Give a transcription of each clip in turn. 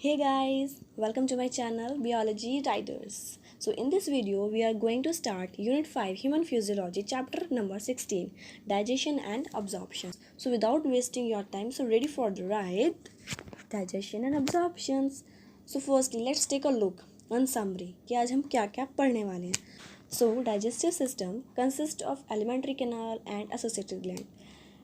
Hey guys, welcome to my channel Biology Riders. So in this video we are going to start Unit 5 Human Physiology chapter number 16 Digestion and Absorption. So without wasting your time, so ready for the ride? Digestion and absorptions. So firstly let's take a look on summary कि आज हम क्या क्या पढ़ने वाले हैं. So digestive system consists of alimentary canal and associated gland.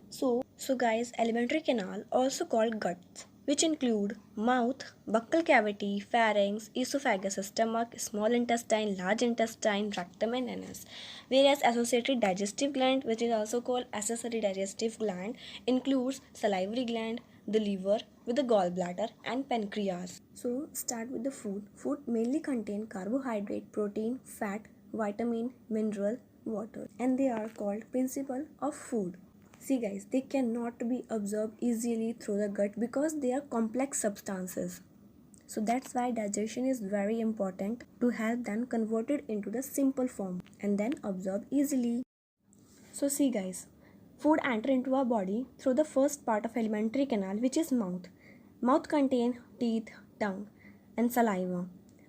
So guys, alimentary canal also called guts, which include mouth, buccal cavity, pharynx, esophagus, stomach, small intestine, large intestine, rectum and anus. Whereas associated digestive gland, which is also called accessory digestive gland, includes salivary gland, the liver with the gallbladder and pancreas. So start with the food. Food mainly contain carbohydrate, protein, fat, vitamin, mineral, water, and they are called principle of food. See guys, they cannot be absorbed easily through the gut because they are complex substances. So that's why digestion is very important to help them convert it into the simple form and then absorb easily. So see guys, food enter into our body through the first part of alimentary canal, which is mouth. Mouth contain teeth, tongue and saliva.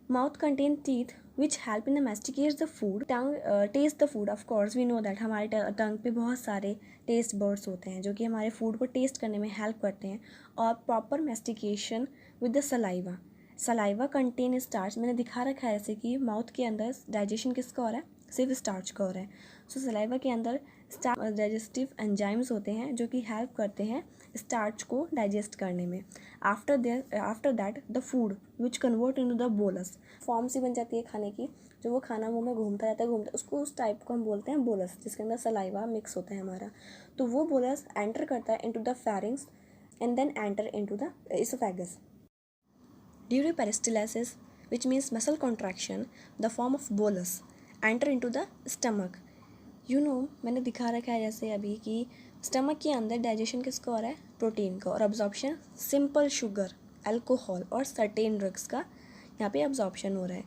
Mouth contain teeth which help in the masticate the food. Tongue taste the food. Of course we know that हमारे टंग पे बहुत सारे taste buds होते हैं जो कि हमारे food को टेस्ट करने में हेल्प करते हैं. और proper mastication with the saliva. Saliva contain starch. मैंने दिखा रखा है जैसे कि माउथ के अंदर डाइजेशन किसका हो रहा है, सिर्फ स्टार्च का हो रहा है. सो सलाइवा के अंदर स्टार्च डाइजेस्टिव एंजाइम्स होते हैं जो कि हेल्प करते हैं स्टार्च को डाइजेस्ट करने में. After that the food which convert into the bolus. Form सी बन जाती है खाने की, जो वो खाना मुंह में घूमता रहता है उसको उस टाइप को हम बोलते हैं बोलस, जिसके अंदर सलाइवा मिक्स होता है हमारा. तो वो बोलस एंटर करता है into the pharynx and then enter into the oesophagus. During peristalsis, which means muscle contraction, the form of bolus enter into the stomach. मैंने दिखा रखा है जैसे अभी कि स्टमक के अंदर डाइजेशन किसका हो रहा है, प्रोटीन का, और अब्जॉर्प्शन सिंपल शुगर, अल्कोहल और सर्टेन ड्रग्स का यहाँ पे अब्जॉर्प्शन हो रहा है.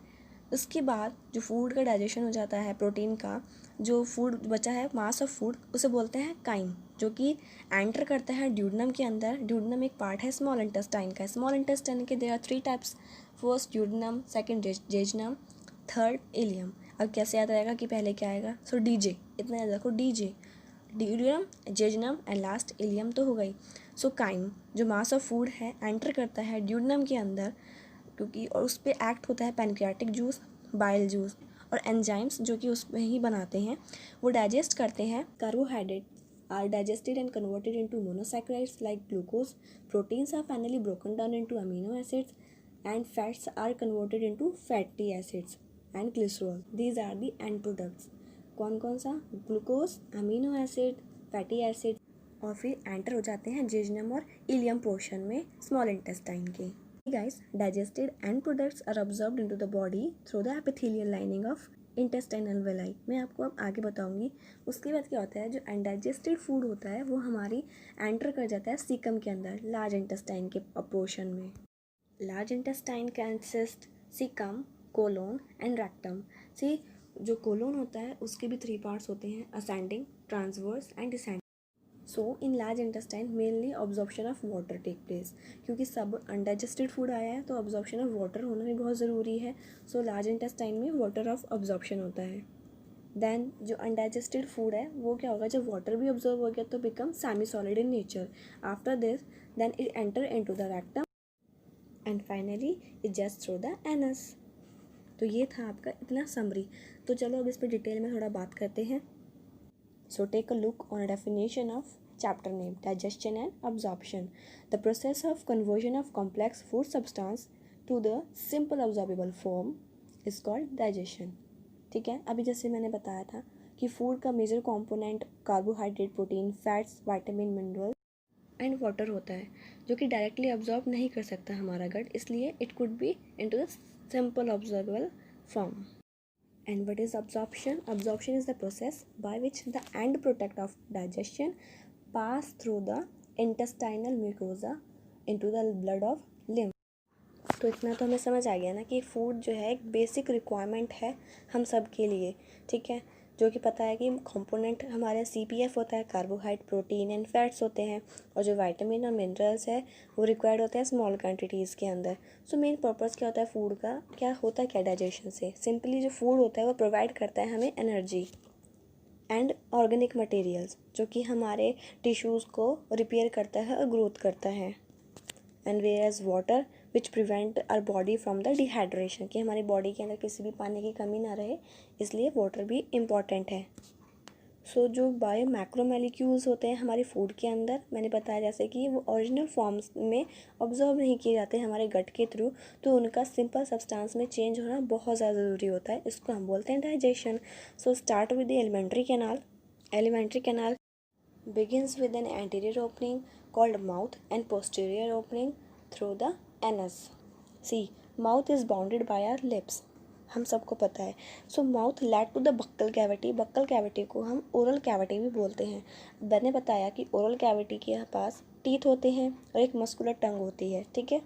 उसके बाद जो फूड का डाइजेशन हो जाता है, प्रोटीन का जो फूड बचा है, मास ऑफ फूड, उसे बोलते हैं काइम, जो कि एंटर करता है ड्यूडनम के अंदर. ड्यूडनम एक पार्ट है स्मॉल इंटेस्टाइन का. स्मॉल इंटेस्टाइन के there are 3 types. First duodenum, second jejunum, third ileum. अब कैसे याद आएगा कि पहले क्या आएगा? सो डीजे, इतना याद रखो, डीजे, ड्यूडियम, जेजनम एंड लास्ट इलियम तो हो गई. सो काइम जो मास ऑफ फूड है एंटर करता है ड्यूडनम के अंदर, क्योंकि और उस पर एक्ट होता है पैनक्रियाटिक जूस, बाइल जूस और एंजाइम्स जो कि उसमें ही बनाते हैं. वो डाइजेस्ट करते हैं carbohydrate are digested and converted into monosaccharides like glucose. Proteins are finally broken down into amino acids and fats are converted into fatty acids and glycerol. These are the end products. कौन कौन सा? Glucose, amino acid, fatty acid, और फिर enter हो जाते हैं जेजनम और ilium portion में स्मॉल इंटेस्टाइन के. Guys, digested end products are absorbed into the body through the epithelial lining of intestinal villi. मैं आपको अब आगे बताऊंगी. उसके बाद क्या होता है, जो अनडाइजेस्टेड फूड होता है वो हमारी एंटर कर जाता है सीकम के अंदर, लार्ज इंटेस्टाइन के पोर्शन में. Large intestine consist caecum, colon and rectum. सी जो कोलोन होता है उसके भी 3 पार्ट्स होते हैं, ascending, transverse and descending. So in large intestine mainly absorption of water take place, क्योंकि सब अनडाइजेस्टेड फूड आया है तो ऑब्जॉर्प्शन ऑफ वाटर होना भी बहुत ज़रूरी है. सो लार्ज इंटेस्टाइन में वाटर ऑफ ऑब्जॉर्प्शन होता है. देन जो अनडाइजेस्टेड फूड है वो क्या होगा, जब वाटर भी ऑब्जॉर्व हो गया तो become semi solid in nature. After this then it enter into the rectum and finally it just through the anus. तो ये था आपका इतना समरी. तो चलो अब इस पर डिटेल में थोड़ा बात करते हैं. So take a look on a definition of chapter name, digestion and absorption. The process of conversion of complex food substance to the simple absorbable form is called digestion. ठीक है. अभी जैसे मैंने बताया था कि फूड का major component carbohydrate, protein, fats, vitamin, mineral and water होता है, जो कि डायरेक्टली अब्जॉर्ब नहीं कर सकता हमारा गट, इसलिए it could be into the simple absorbable form. And what is absorption? Absorption is the process by which the end product of digestion pass through the intestinal mucosa into the blood of lymph. तो इतना तो हमें समझ आ गया ना कि food जो है एक बेसिक रिक्वायरमेंट है हम सब के लिए. ठीक है. जो कि पता है कि कंपोनेंट हमारे CPF होता है, कार्बोहाइड्रेट, प्रोटीन एंड फैट्स होते हैं, और जो विटामिन और मिनरल्स है वो रिक्वायर्ड होते हैं स्मॉल क्वान्टिटीज़ के अंदर। सो मेन पर्पज़ क्या होता है फूड का, क्या होता है क्या डाइजेशन से, सिंपली जो फूड होता है वो प्रोवाइड करता है हमें एनर्जी एंड ऑर्गेनिक मटेरियल्स, जो कि हमारे टिश्यूज़ को रिपेयर करता है और ग्रोथ करता है। And whereas water which prevent our body from the dehydration, कि हमारी बॉडी के अंदर किसी भी पानी की कमी ना रहे, इसलिए वाटर भी इम्पॉर्टेंट है। सो जो बायो मैक्रोमोलिक्यूल्स होते हैं हमारे फूड के अंदर, मैंने बताया जैसे कि वो ओरिजिनल फॉर्म्स में ऑब्जर्व नहीं किए जाते हमारे गट के थ्रू, तो उनका सिंपल सब्सटेंस में चेंज होना बहुत ज़्यादा ज़रूरी होता है, इसको हम बोलते हैं digestion. So start with the alimentary canal. Alimentary canal begins with an anterior opening called mouth and posterior opening through the anus. See, mouth is bounded by our lips, हम सबको पता है। So mouth led to the buccal cavity, buccal cavity को हम oral cavity भी बोलते हैं। मैंने बताया कि ओरल कैविटी के पास टीथ होते हैं और एक मस्कुलर टंग होती है, ठीक है।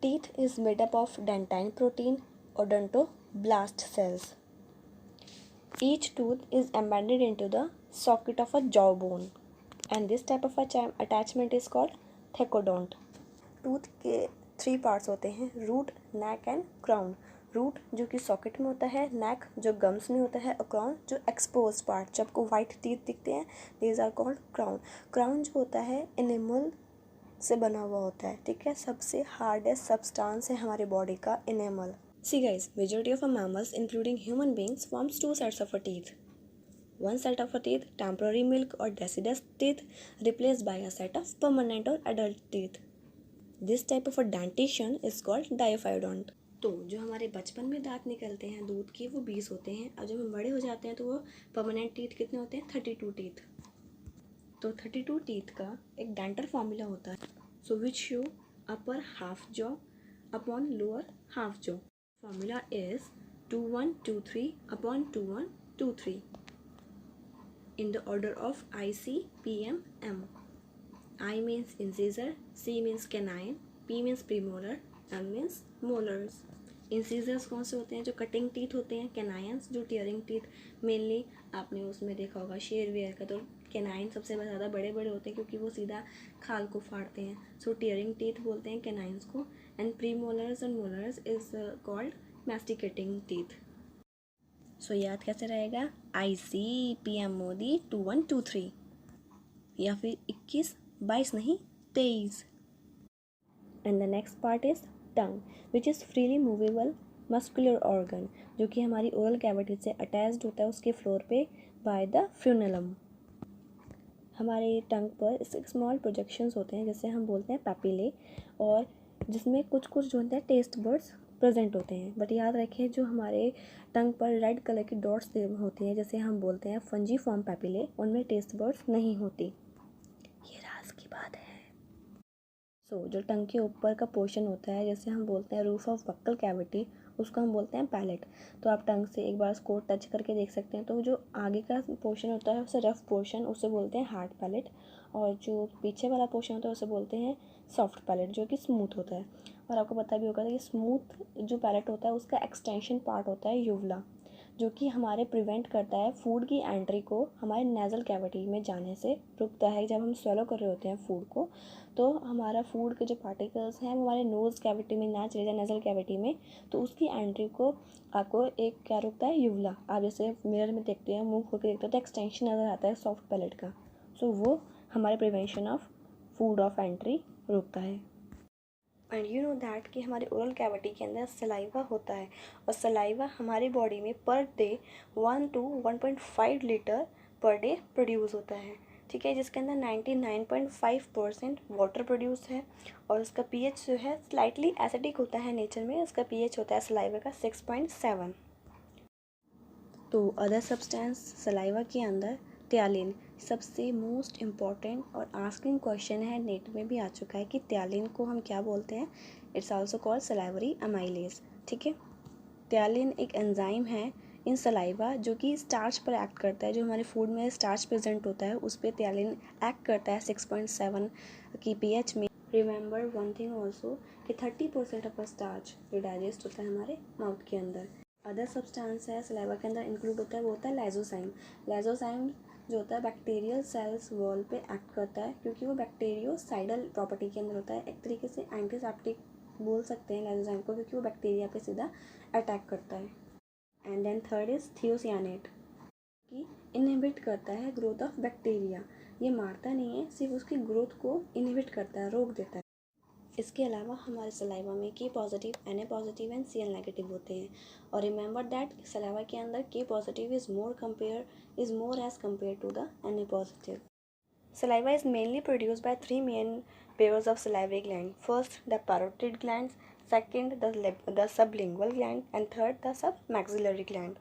Teeth is made up of dentine protein odontoblast cells. Each tooth is embedded into the socket of a jawbone, and this type of attachment is called thecodont. Tooth के 3 पार्ट्स होते हैं, root, neck and crown. Root जो कि socket में होता है, नेक जो gums में होता है, और क्राउन जो एक्सपोज पार्ट, जब आपको वाइट टीथ दिखते हैं, these are called crown. Crown जो होता है एनिमल से बना हुआ होता है, ठीक है। सबसे हार्डेस्ट सब्सटेंस है हमारी बॉडी का animal. See guys, majority of mammals including human beings forms 2 sets of teeth. One set of teeth, temporary milk or deciduous teeth, replaced by a set of permanent or adult teeth. This type of a dentition is called diaphyodont. तो जो हमारे बचपन में दांत निकलते हैं दूध के वो 20 होते हैं, और जब हम बड़े हो जाते हैं तो वो परमानेंट टीथ कितने होते हैं, 32 टीथ। तो 32 टीथ का एक डेंटल फॉर्मूला होता है, so which show upper half jaw upon lower half jaw. Formula is 2123 upon 2123 in the order of IC, PM, M. I means incisor, C means canine, P means premolar, M means molars. Incisors कौन से होते हैं, जो cutting teeth होते हैं, canines जो tearing teeth. Mainly आपने उसमें देखा होगा शेर वेयर का, तो कैनाइन सबसे ज़्यादा बड़े बड़े होते हैं क्योंकि वो सीधा खाल को फाड़ते हैं, सो टीयरिंग टीथ बोलते हैं कैनाइन्स को। And premolars and molars is called masticating teeth. So याद कैसे रहेगा, ICPM मोदी 2123, या फिर 21, 22 नहीं 23। And the next part is tongue, which is freely movable muscular organ, जो कि हमारी ओरल कैविटी से अटैच्ड होता है उसके फ्लोर पे बाय द फ्रेनुलम। हमारे टंग पर स्मॉल प्रोजेक्शंस होते हैं, जैसे हम बोलते हैं पैपिले, और जिसमें कुछ कुछ जो होते हैं टेस्ट बर्ड्स प्रेजेंट होते हैं। बट याद रखें जो हमारे टंग पर रेड कलर की डॉट्स होती हैं, जैसे हम बोलते हैं फंजीफॉर्म पैपिले, उनमें टेस्ट बर्ड्स नहीं होती। ये राज की बात है। जो टंग के ऊपर का पोर्शन होता है, जैसे हम बोलते हैं रूफ ऑफ बक्कल कैविटी, उसको हम बोलते हैं पैलेट। तो आप टंग से एक बार उसको टच करके देख सकते हैं, तो जो आगे का पोर्शन होता है उसे रफ पोर्शन, उसे बोलते हैं हार्ड पैलेट, और जो पीछे वाला पोर्शन होता है उसे बोलते हैं सॉफ्ट पैलेट, जो कि स्मूथ होता है। और आपको पता भी होगा कि स्मूथ जो पैलेट होता है उसका एक्सटेंशन पार्ट होता है यूवला, जो कि हमारे प्रिवेंट करता है फूड की एंट्री को हमारे नेज़ल कैविटी में जाने से, रुकता है। जब हम स्वेलो कर रहे होते हैं फूड को, तो हमारा फूड के जो पार्टिकल्स हैं वो हमारे नोज़ कैविटी में ना चले जाए, नेज़ल कैविटी में, तो उसकी एंट्री को आपको एक क्या रुकता है, यूवला। आप जैसे मिरर में देखते हैं, मुंह खोल के देखते हैं तो एक्सटेंशन नज़र आता है सॉफ्ट पैलेट का, सो वो हमारे prevention of food of entry रोकता है। एंड यू नो दैट कि हमारे ओरल कैविटी के अंदर सलाइवा होता है, और सलाइवा हमारी बॉडी में per day 1 to 1.5 litre per day produce होता है, ठीक है, जिसके अंदर 99.5% वाटर प्रोड्यूस है। और उसका पीएच जो है स्लाइटली एसिडिक होता है नेचर में, उसका पीएच होता है सलाइवा का 6.7। तो अदर सब्सटेंस सलाइवा के अंदर त्यालिन सबसे मोस्ट इम्पॉर्टेंट और आस्किंग क्वेश्चन है, नेट में भी आ चुका है कि त्यालिन को हम क्या बोलते हैं। It's also called salivary amylase, ठीक है। त्यालिन एक एंजाइम है इन सलाइवा जो कि स्टार्च पर एक्ट करता है, जो हमारे फूड में स्टार्च प्रेजेंट होता है उस पर त्यालिन एक्ट करता है 6.7 की पीएच में। रिमेंबर वन थिंग ऑल्सो कि 30% ऑफ स्टार्च जो डाइजेस्ट होता है हमारे माउथ के अंदर। अदर सब्सटेंस है सलाइवा के अंदर इंक्लूड होता है, वो होता है लाइजोसाइम। लाइजोसाइम जो होता है बैक्टीरियल सेल्स वॉल पे एक्ट करता है, क्योंकि वो बैक्टीरियोसाइडल प्रॉपर्टी के अंदर होता है। एक तरीके से एंटीसेप्टिक बोल सकते हैं लाइजोसाइम को, क्योंकि वो बैक्टीरिया पे सीधा अटैक करता है। एंड देन थर्ड इज थियोसियानेट, कि इनहिबिट करता है ग्रोथ ऑफ बैक्टीरिया। ये मारता नहीं है, सिर्फ उसकी ग्रोथ को इनहिबिट करता है, रोक देता है। इसके अलावा हमारे सलाइवा में K positive, Na positive and Cl negative होते हैं। और रिमेंबर दैट सलाइवा के अंदर K positive is more as compare to the Na positive. Saliva is mainly produced by three main pairs of salivary gland. First, the parotid glands. Second, the sublingual gland. And third, the submaxillary gland.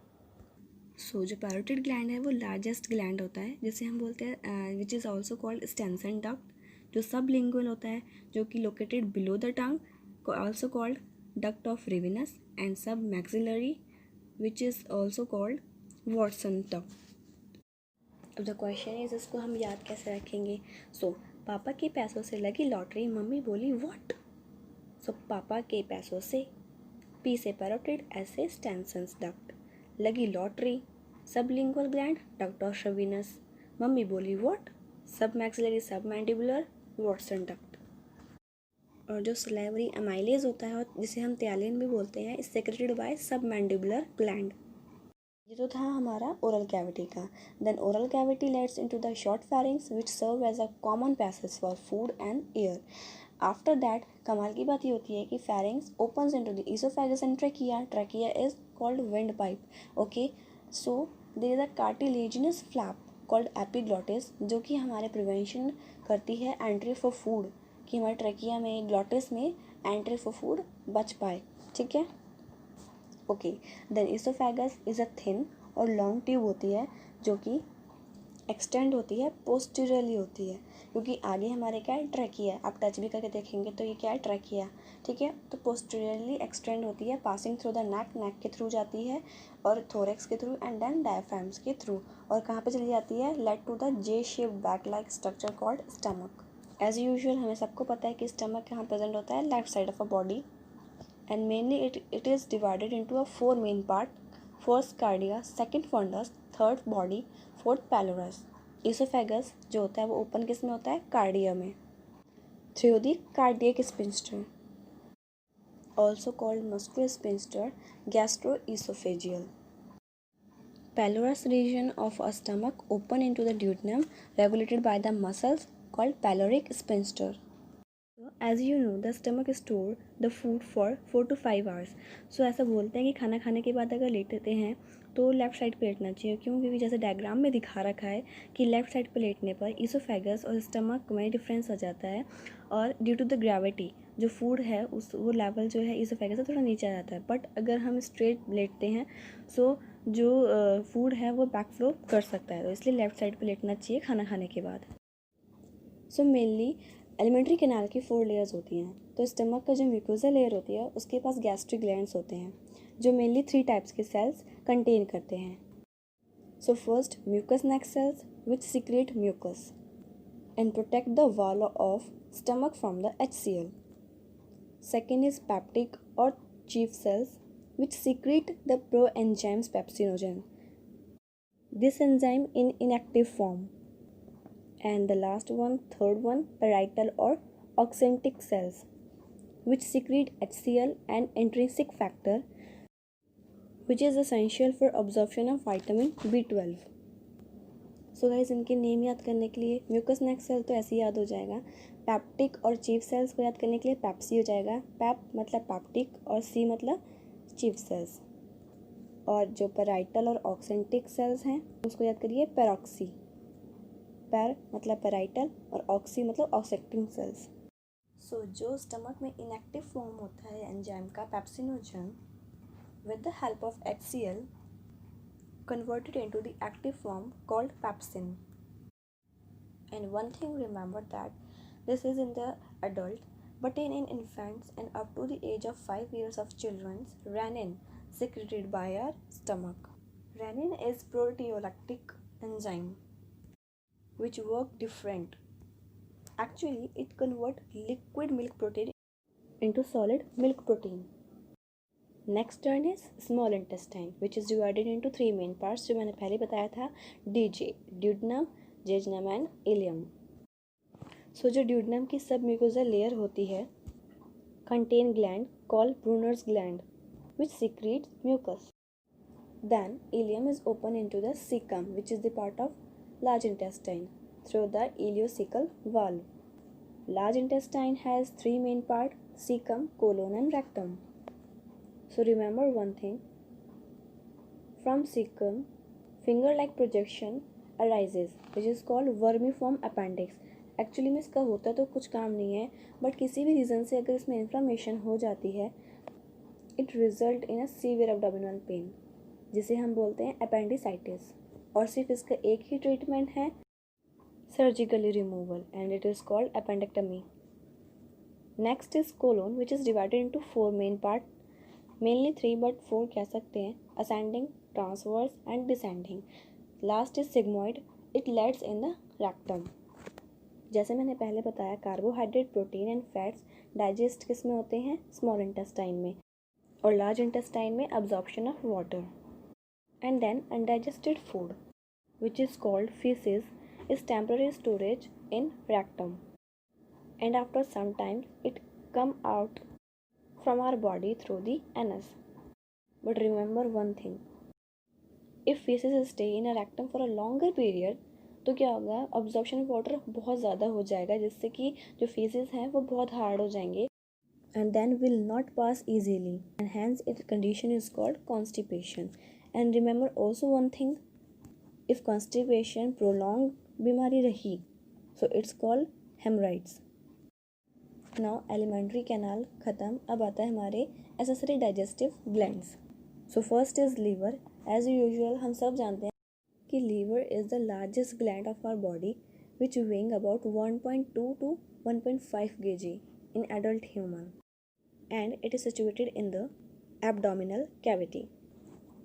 सो जो parotid gland है वो largest gland होता है, जिसे हम बोलते हैं which is also called Stensen duct. जो सब लिंगुअल होता है, जो कि located below the tongue, also called duct of Rivinus. And सब maxillary which is also called Watson duct. अब द क्वेश्चन इज, इसको हम याद कैसे रखेंगे? सो पापा के पैसों से लगी लॉटरी, मम्मी बोली व्हाट। सो पापा के पैसों से, पी से पैरोटिड, एस से स्टेंसन्स डक्ट, लगी lottery, sublingual gland, duct of शविनस, मम्मी बोली what, submaxillary, submandibular, Watson duct. और जो सलाइवरी अमाइलेज होता है, जिसे हम त्यालिन भी बोलते हैं, is secreted by submandibular gland. ये तो था हमारा ओरल कैविटी का। Then oral cavity leads into the short pharynx which serve as a common passage for food and air. After that कमाल की बात ये होती है कि pharynx opens into the oesophagus and trachea. Trachea is called windpipe. Okay, so there is a cartilaginous flap called epiglottis, जो कि हमारे प्रिवेंशन करती है एंट्री फॉर फूड, कि हमारे ट्रैकिया में, ग्लॉटिस में एंट्री फॉर फूड बच पाए। ठीक है, okay. Then oesophagus is a thin और लॉन्ग ट्यूब होती है, जो कि एक्सटेंड होती है, पोस्टीरियरली होती है, क्योंकि आगे हमारे क्या है, ट्रैकिया। आप टच भी करके देखेंगे तो ये क्या है, ट्रैकिया। ठीक है, तो पोस्टीरियरली एक्सटेंड होती है, पासिंग थ्रू द नेक के थ्रू जाती है, और थोरेक्स के थ्रू, एंड देन डायफ्राम्स के थ्रू। और कहाँ पे चली जाती है, led to the J shape bag like structure called stomach. As usual हमें सबको पता है कि स्टमक कहाँ प्रेजेंट होता है, left side of a body. And mainly it is divided into a four main part. First cardia, second fundus, third body, fourth pylorus. Esophagus जो होता है वो ओपन किस में होता है, कार्डिया में, through the cardiac sphincter, also called musculosphincter, gastroesophageal. Pylorus region of a stomach open into the duodenum, regulated by the muscles called pyloric sphincter. As you know the stomach store the food for 4 to 5 hours. So ऐसा बोलते हैं कि खाना खाने के बाद अगर लेटते हैं तो लेफ़्ट साइड पे लेटना चाहिए। क्यों? क्योंकि जैसे डायग्राम में दिखा रखा है कि लेफ़्ट साइड पे लेटने पर ईसोफेगस और स्टमक में डिफरेंस आ जाता है, और ड्यू टू द ग्रेविटी जो फूड है उस वो लेवल जो है ईसोफेगस से थोड़ा नीचे आ जाता है। बट अगर हम स्ट्रेट लेटते हैं सो जो फूड है वो बैक फ्लो कर सकता है, तो इसलिए लेफ़्ट साइड पे लेटना चाहिए खाना खाने के बाद। सो मेनली एलिमेंट्री कैनाल की 4 लेयर्स होती हैं। तो स्टमक का जो म्यूकोसा लेयर होती है उसके पास गैस्ट्रिक ग्लैंड्स होते हैं, जो मेनली 3 टाइप्स के सेल्स कंटेन करते हैं। So first mucus neck cells which secrete mucus and protect the wall of stomach from the HCl. Second is peptic or chief cells which secrete the proenzymes pepsinogen. This enzyme in inactive form. And the last one, third one, parietal or oxyntic cells which secrete HCl and intrinsic factor which is essential for absorption of vitamin B12. So guys इनके name याद करने के लिए mucus नेक cell तो ऐसे ही याद हो जाएगा। पैप्टिक और चीफ सेल्स को याद करने के लिए पैप्सी हो जाएगा। पैप मतलब पैप्टिक और सी मतलब चीफ सेल्स। और जो पैराइटल और ऑक्सेंटिक सेल्स हैं उसको याद करिए पैरोक्सी। पैर मतलब पैराइटल और ऑक्सी मतलब ऑक्सेक्टिंग सेल्स। सो जो स्टमक में इनएक्टिव फॉर्म होता है एंजाइम का pepsinogen with the help of HCl converted into the active form called pepsin. And one thing remember that this is in the adult, but in infants and up to the age of 5 years of children, renin secreted by our stomach. Renin is proteolytic enzyme which work different. Actually, it convert liquid milk protein into solid milk protein. Next turn is small intestine which is divided into 3 main parts, जो मैंने पहले बताया था, DJ, duodenum, जेजनम and ileum. सो जो duodenum की सब mucosa layer होती है contain gland called Brunner's gland which secretes mucus. Then ileum is open into the cecum, which is the part of large intestine, through the ileocecal valve. Large intestine has 3 main parts: cecum, colon and rectum. So remember one thing, from cecum finger-like projection arises which is called vermiform appendix. Actually में इसका होता तो कुछ काम नहीं है, but किसी भी रीज़न से अगर इसमें इन्फ्लामेशन हो जाती है it result in a severe abdominal pain, जिसे हम बोलते हैं अपेंडिसाइटिस। और सिर्फ इसका एक ही ट्रीटमेंट है, surgically removal, and it is called appendectomy. Next is colon which is divided into 4 main part, mainly 3 but 4 कह सकते हैं, ascending, transverse and descending. Last is sigmoid, it lets in the rectum. जैसे मैंने पहले बताया, carbohydrate, protein and fats digest किस में होते हैं, स्मॉल इंटेस्टाइन में, और लार्ज इंटेस्टाइन में absorption of water. And then undigested food which is called faeces is temporary storage in rectum, and after some time it come out from our body through the anus. But remember one thing, if feces stay in a rectum for a longer period, तो क्या होगा, absorption of water बहुत ज़्यादा हो जाएगा, जिससे कि जो फेसेस हैं वो बहुत हार्ड हो जाएंगे and then will not pass easily, and hence it condition is called constipation. And remember also one thing, if constipation prolong बीमारी रही so it's called haemorrhoids. Now alimentary canal ख़त्म, अब आता है हमारे accessory digestive glands. So first is liver. As usual हम सब जानते हैं कि liver is the largest gland of our body which weighing about 1.2 to 1.5 kg in adult human, and it is situated in the abdominal cavity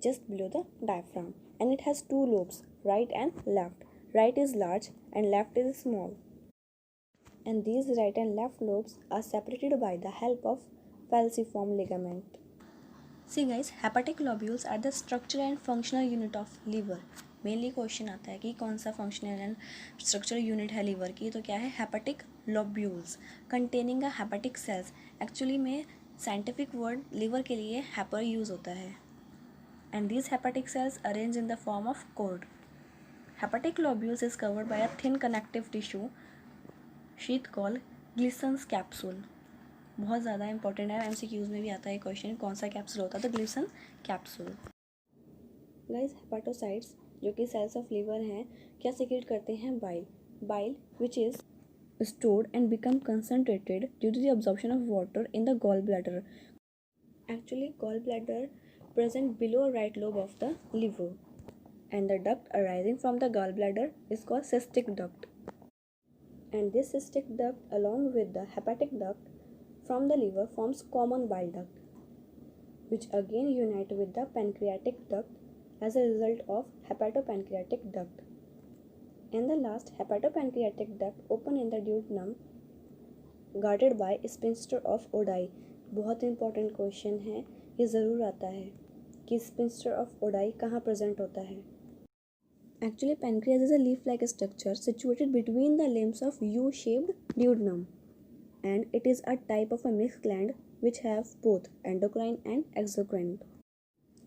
just below the diaphragm, and it has 2 lobes, right and left. Right is large and left is small, and these right and left lobes are separated by the help of falciform ligament. See guys, hepatic lobules are the structural and functional unit of liver. Mainly question आता है कि कौन सा functional and structural unit है liver की, तो क्या है, hepatic lobules containing a hepatic sales. Actually में साइंटिफिक वर्ड लीवर के लिए हेपर यूज़ होता है, and these hepatic cells arrange in the form of cord. Hepatic lobules is covered by a thin connective tissue sheath called Glison's capsule. बहुत ज़्यादा important है, MCQs में भी आता है क्वेश्चन, कौन सा कैप्सूल होता है, तो ग्लिसन कैप्सूल। गाइस, हेपाटोसाइट्स जो कि सेल्स ऑफ लीवर हैं, क्या सिक्रेट करते हैं, bile. Bile which is stored and become concentrated due to the absorption of water in the gallbladder. Actually, gallbladder present below right lobe of the liver, and the duct arising from the gallbladder is called cystic duct. And this cystic duct along with the hepatic duct from the liver forms common bile duct, which again unite with the pancreatic duct as a result of hepatopancreatic duct. And the last hepatopancreatic duct open in the duodenum guarded by sphincter of Oddi. बहुत important question है, ये ज़रूर आता है कि sphincter of Oddi कहाँ present होता है। Actually, pancreas is a leaf-like structure situated between the limbs of U-shaped duodenum, and it is a type of a mixed gland which have both endocrine and exocrine.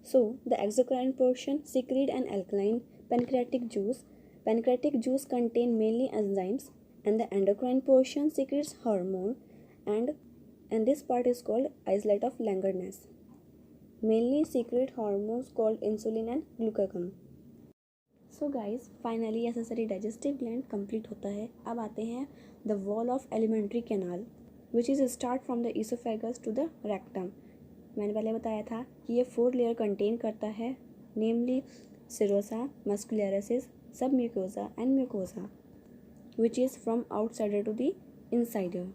So, the exocrine portion secrete an alkaline pancreatic juice. Pancreatic juice contain mainly enzymes, and the endocrine portion secretes hormone, and this part is called isolate of Langerhans. Mainly secrete hormones called insulin and glucagon. So guys, finally accessory digestive gland complete होता है। अब आते हैं the wall of alimentary canal which is start from the oesophagus to the rectum. मैंने पहले बताया था कि ये 4 लेयर कंटेन करता है, namely serosa, muscularis, submucosa and mucosa which is from outsider to the insider.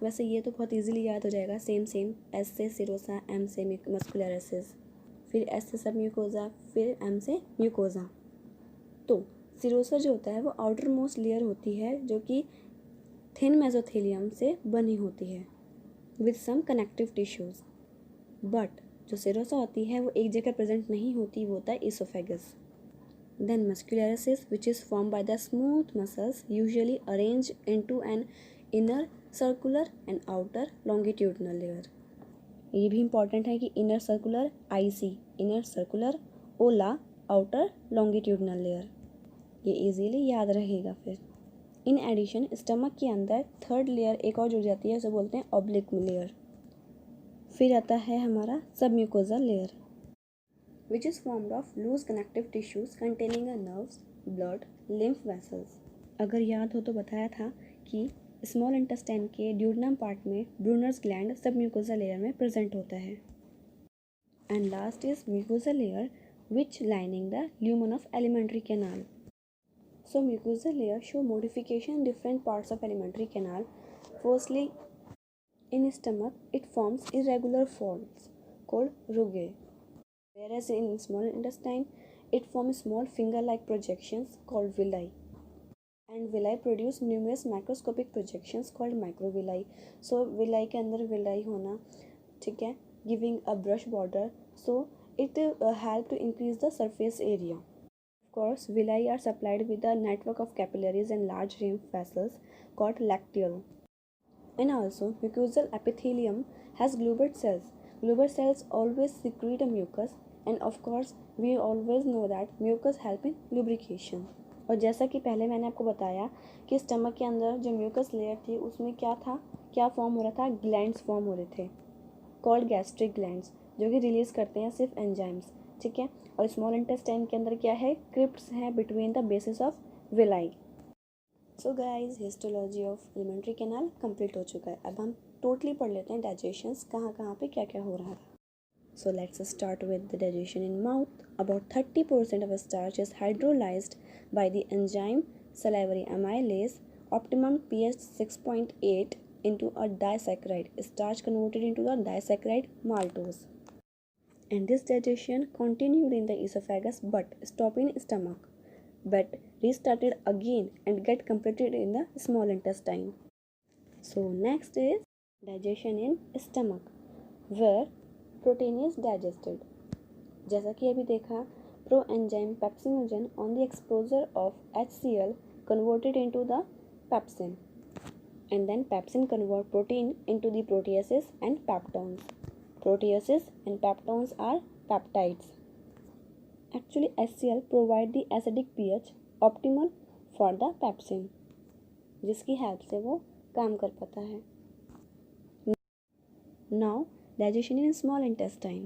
वैसे ये तो बहुत ईजिली याद हो जाएगा, सेम एस से सिरोसा, एम से मस्कुलरिस, फिर एस से सब म्यूकोसा, फिर एम से म्यूकोसा। तो सिरोसा जो होता है वो आउटर मोस्ट लेयर होती है जो कि थिन मेसोथेलियम से बनी होती है with some connective tissues, but जो सिरोसा होती है वो एक जगह प्रेजेंट नहीं होती, वो होता है oesophagus. Then muscularis, which is formed by the smooth muscles usually arranged into an inner circular and outer longitudinal layer. ये भी important है कि inner circular IC, inner circular ओला, outer longitudinal layer. ये easily याद रहेगा फिर. In addition, stomach के अंदर थर्ड लेयर एक और जुड़ जाती है, उसे बोलते हैं oblique layer. फिर आता है हमारा submucosal layer, which is formed of loose connective tissues containing a nerves, blood, lymph vessels. अगर याद हो तो बताया था कि स्मॉल इंटेस्टाइन के ड्यूडेनम पार्ट में ब्रूनर्स ग्लैंड सब म्यूकोसा लेयर में प्रेजेंट होता है. And last is mucosa layer which lining the lumen of alimentary canal. So mucosa layer show modification in different parts of alimentary canal. Firstly, in stomach it forms irregular folds called rugae, whereas in small intestine it forms small finger-like projections called villi, and villi produce numerous macroscopic projections called microvilli. So villi के अंदर villi होना, ठीक है, giving a brush border, so it help to increase the surface area. Of course, villi are supplied with a network of capillaries and large lymph vessels called lacteal. And also, mucosal epithelium has globular cells. Globular cells always secrete a mucus, and of course, we always know that mucus help in lubrication. और जैसा कि पहले मैंने आपको बताया कि stomach के अंदर जो म्यूकस लेयर थी उसमें क्या था, क्या फॉर्म हो रहा था, ग्लैंड्स फॉर्म हो रहे थे कॉल्ड गैस्ट्रिक ग्लैंड्स, जो कि रिलीज करते हैं सिर्फ एंजाइम्स, ठीक है. और स्मॉल इंटेस्टाइन के अंदर क्या है, क्रिप्ट्स हैं between the basis of villi. So guys, histology of alimentary canal complete हो चुका है. अब हम टोटली पढ़ लेते हैं डाइजेशंस कहाँ कहाँ पे क्या क्या हो रहा था. So let's start with the digestion in mouth. About 30% of starch is hydrolyzed by the enzyme salivary amylase. Optimum pH 6.8 into a disaccharide. Starch converted into the disaccharide maltose. And this digestion continued in the esophagus but stopped in stomach, but restarted again and get completed in the small intestine. So next is digestion in stomach, where protein is digested. जैसा कि अभी देखा, proenzyme pepsinogen on the exposure of HCl converted into the pepsin, and then pepsin convert protein into the proteoses and peptones. Proteoses and peptones are peptides. Actually HCl provide the acidic pH optimal for the pepsin, जिसकी help से वो काम कर पाता है. Now digestion in small intestine,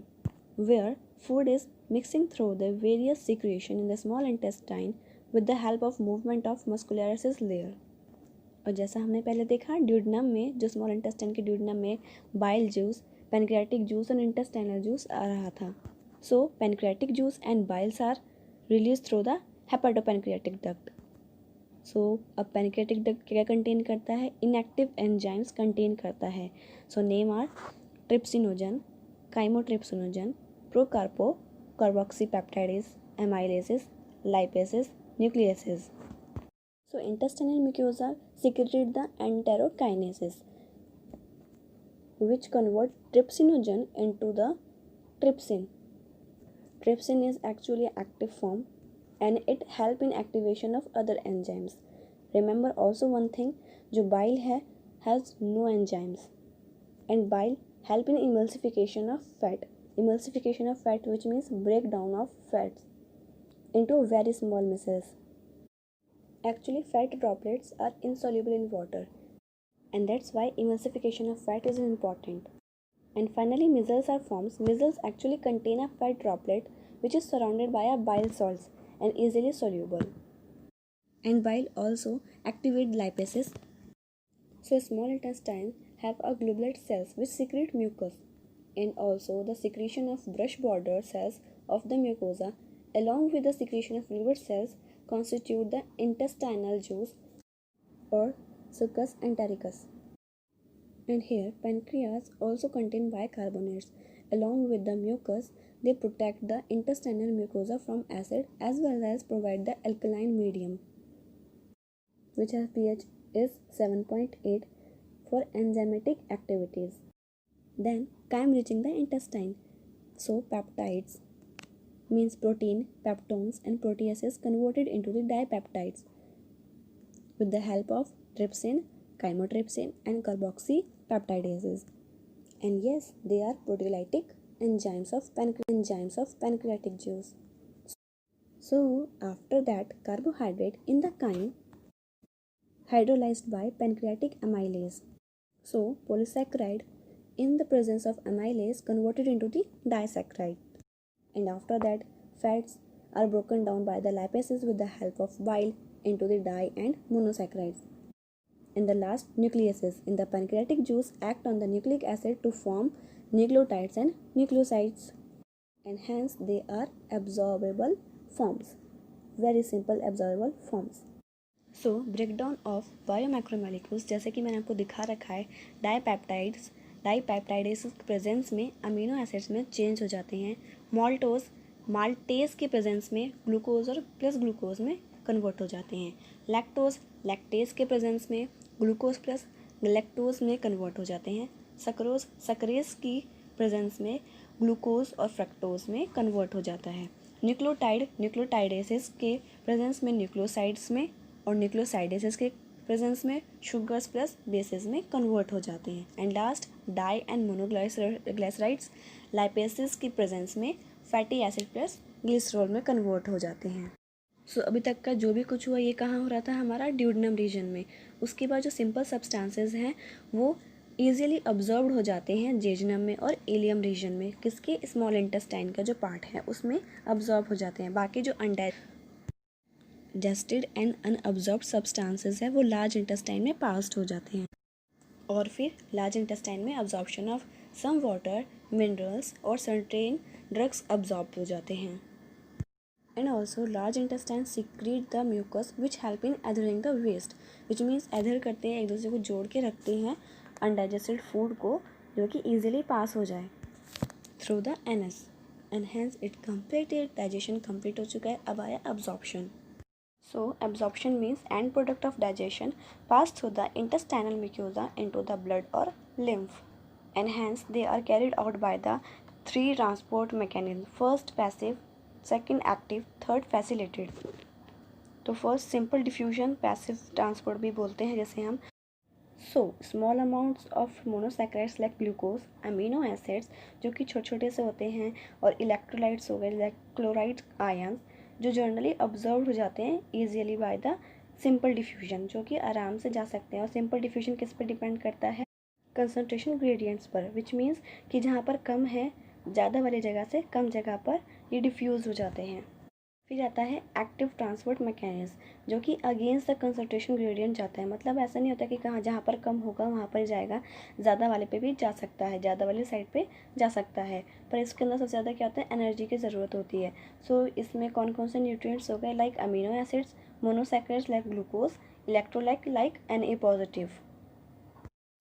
where food is mixing through the various secretion in the small intestine with the help of movement of muscularis layer. और जैसा हमने पहले देखा, ड्यूडेनम में, जो स्मॉल इंटेस्टाइन के ड्यूडेनम में बाइल जूस, पैनक्रियाटिक जूस और इंटेस्टाइनल जूस आ रहा था. So pancreatic juice and biles are release through the hepatopancreatic duct. So अब पैनक्रियाटिक डक्ट क्या कंटेन करता है, इनएक्टिव एंजाइम्स कंटेन करता है. So name are trypsinogen, chymotrypsinogen, procarpo, carboxypeptidase, amylases, lipases, nucleases. So intestinal mucosa secreted the enterokinases, which convert trypsinogen into the trypsin. Trypsin is actually an active form and it help in activation of other enzymes. Remember also one thing, जो bile है has no enzymes, and bile help in emulsification of fat. Emulsification of fat, which means breakdown of fats into very small micelles. Actually, fat droplets are insoluble in water, and that's why emulsification of fat is important. And finally, micelles are formed. Micelles actually contain a fat droplet which is surrounded by a bile salts and easily soluble. And bile also activate lipases. So small intestine have a globular cells which secrete mucus, and also the secretion of brush border cells of the mucosa along with the secretion of globular cells constitute the intestinal juice or succus entericus. And here pancreas also contain bicarbonates. Along with the mucus, they protect the intestinal mucosa from acid as well as provide the alkaline medium, which has pH is 7.8 for enzymatic activities. Then chyme reaching the intestine. So peptides means protein, peptones and proteases converted into the dipeptides with the help of trypsin, chymotrypsin and carboxypeptidases. And yes, they are proteolytic enzymes of pancreatic juice. So after that, carbohydrate in the chyme hydrolyzed by pancreatic amylase. So polysaccharide in the presence of amylase converted into the disaccharide. And after that, fats are broken down by the lipases with the help of bile into the di and monosaccharides. And the last, nucleases in the pancreatic juice act on the nucleic acid to form nucleotides and nucleosides, and hence they are absorbable forms, very simple absorbable forms. So breakdown of biomacromolecules, जैसे कि मैंने आपको दिखा रखा है, डाईपेप्टाइडेस के presence में amino acids में चेंज हो जाते हैं। माल्टेज के प्रेजेंस में ग्लूकोज और प्लस ग्लूकोज में कन्वर्ट हो जाते हैं। लैक्टेज के प्रेजेंस में ग्लूकोज प्लस लैक्टोज में कन्वर्ट हो जाते हैं। सक्रेज की प्रेजेंस में ग्लूकोज और फ्रक्टोज में कन्वर्ट हो जाता है। न्यूक्लियोटाइडेसिस के प्रेजेंस में न्यूक्लियोसाइड्स में और न्यूक्लियोसाइडेसिस के प्रेजेंस में शुगर्स प्लस बेसिस में कन्वर्ट हो जाते हैं। And last, di and monoglycerides lipases की प्रेजेंस में फैटी एसिड प्लस ग्लिसरॉल में कन्वर्ट हो जाते हैं। सो अभी तक का जो भी कुछ हुआ ये कहाँ हो रहा था, हमारा ड्यूडेनम रीजन में। उसके बाद जो सिंपल सब्सटेंसेस हैं वो ईजिली ऑब्जर्व्ड हो जाते हैं जेजनम में और इलियम रीजन में, किसके, स्मॉल इंटेस्टाइन का जो पार्ट है उसमें ऑब्जॉर्व हो जाते हैं। बाकी जो अनडाइजेस्टेड एंड अनअब्जॉर्ब्ड सब्सटेंसेस है वो लार्ज इंटेस्टाइन में पास्ड हो जाते हैं, और फिर लार्ज इंटेस्टाइन में absorption of some water, minerals और सर्टेन ड्रग्स अब्जॉर्ब हो जाते हैं। And also large intestine secrete the mucus which help in adhering the waste, which means adhere करते हैं, एक दूसरे को जोड़ के रखते हैं undigested food को, जो कि easily pass हो जाए through the anus, and hence it completed digestion, complete हो चुका है। अब आया absorption. So absorption means end product of digestion pass through the intestinal mucosa into the blood or lymph, and hence they are carried out by the three transport mechanism: first passive, second active, third facilitated. तो first simple diffusion, passive transport भी बोलते हैं जैसे हम। So small amounts of monosaccharides like glucose, amino acids जो कि छोटे छोटे से होते हैं, और इलेक्ट्रोलाइट्स हो गए लाइक क्लोराइड आयंस, जो जनरली ऑब्जर्व हो जाते हैं easily by the simple diffusion, जो कि आराम से जा सकते हैं। और सिंपल डिफ्यूजन किस पर डिपेंड करता है, कंसंट्रेशन ग्रेडियंट्स पर, विच मीन्स कि जहाँ पर कम है ज़्यादा वाली जगह से कम जगह पर ये डिफ्यूज़ हो जाते हैं। फिर आता है एक्टिव ट्रांसपोर्ट मैकेनिज्म, जो कि अगेंस्ट द कंसंट्रेशन ग्रेडियंट जाता है। मतलब ऐसा नहीं होता कि कहाँ जहाँ पर कम होगा वहाँ पर जाएगा, ज़्यादा वाले पे भी जा सकता है, ज़्यादा वाली साइड पे जा सकता है, पर इसके अंदर सबसे ज़्यादा क्या होता है, एनर्जी की ज़रूरत होती है। सो इसमें कौन कौन से न्यूट्रिएंट्स हो गए, like amino acids, monosaccharides like glucose, electrolyte like Na positive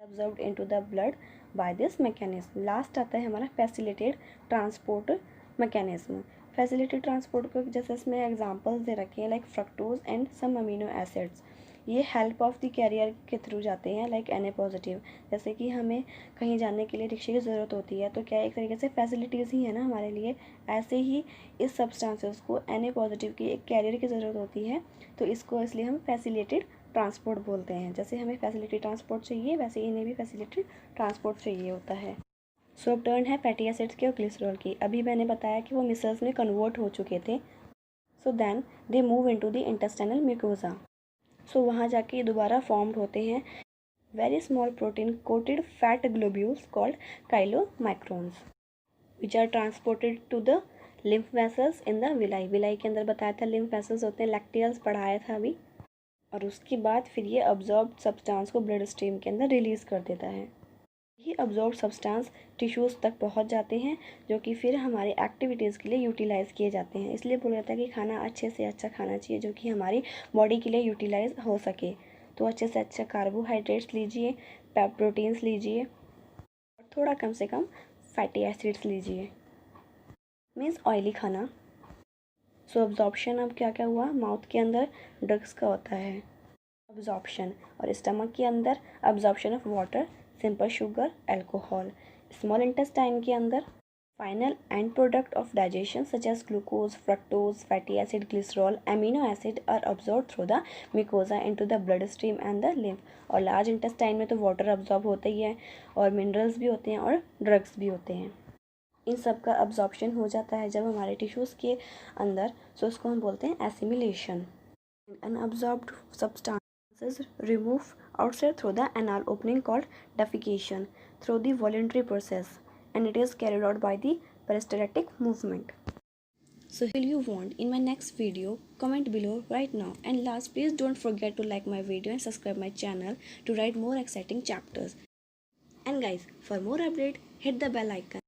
absorbed into the blood by this mechanism. Last आता है हमारा facilitated transport mechanism. Facilitated transport को जैसे इसमें एग्जांपल्स दे रखे हैं like fructose and some amino acids, ये हेल्प ऑफ द कैरियर के थ्रू जाते हैं लाइक Na पॉजिटिव। जैसे कि हमें कहीं जाने के लिए रिक्शे की ज़रूरत होती है, तो क्या एक तरीके से फैसिलिटीज़ ही है ना हमारे लिए, ऐसे ही इस सब्सटेंसेस को Na पॉजिटिव की एक कैरियर की ज़रूरत होती है, तो इसको इसलिए हम फैसिलिटेड ट्रांसपोर्ट बोलते हैं। जैसे हमें फैसिलिटी ट्रांसपोर्ट चाहिए वैसे इन्हें भी फैसिलिटी ट्रांसपोर्ट चाहिए होता है। सो अब टर्न है फैटी एसिड्स की और ग्लिसरॉल की। अभी मैंने बताया कि वो मिसल्स में कन्वर्ट हो चुके थे, so then they move into the intestinal mucosa. So वहाँ जाके दोबारा फॉर्म्ड होते हैं very small protein coated fat globules called chylomicrons, which are transported to the lymph vessels in the villi. Villi के अंदर बताया था लिम्फ वेसल्स होते हैं, लैक्टियल्स पढ़ाया था अभी। और उसके बाद फिर ये अब्जॉर्ब सब्सटेंस को ब्लड स्ट्रीम के अंदर रिलीज़ कर देता है। ये अब्जॉर्ब सब्सटेंस टिश्यूज़ तक पहुंच जाते हैं, जो कि फिर हमारी एक्टिविटीज़ के लिए यूटिलाइज़ किए जाते हैं। इसलिए बोला जाता है कि खाना अच्छे से अच्छा खाना चाहिए जो कि हमारी बॉडी के लिए यूटिलाइज हो सके। तो अच्छे से अच्छा कार्बोहाइड्रेट्स लीजिए, प्रोटीन्स लीजिए, और थोड़ा कम से कम फैटी एसिड्स लीजिए, मीन्स ऑयली खाना। सो अब्जॉर्प्शन अब क्या क्या हुआ, माउथ के अंदर ड्रग्स का होता है अब्जॉर्प्शन, और स्टमक के अंदर absorption of water, simple sugar, alcohol. Small intestine के अंदर Final end product of digestion such as glucose, fructose, fatty acid, glycerol, amino acid are absorbed through the mucosa into the bloodstream and the lymph. और large intestine में तो water absorb होता ही है और minerals भी होते हैं और ड्रग्स भी होते हैं. इन सब का अब्जॉर्प्शन हो जाता है जब हमारे टिश्यूज़ के अंदर. सो उसको हम बोलते हैं assimilation. अनअब्जॉर्ब्ड substances remove outside through the anal opening called defecation through the voluntary process, and it is carried out by the peristaltic movement. So will you want in my next video? Comment below right now. And last, please don't forget to like my video and subscribe my channel to write more exciting chapters. And guys, for more update, hit the bell icon.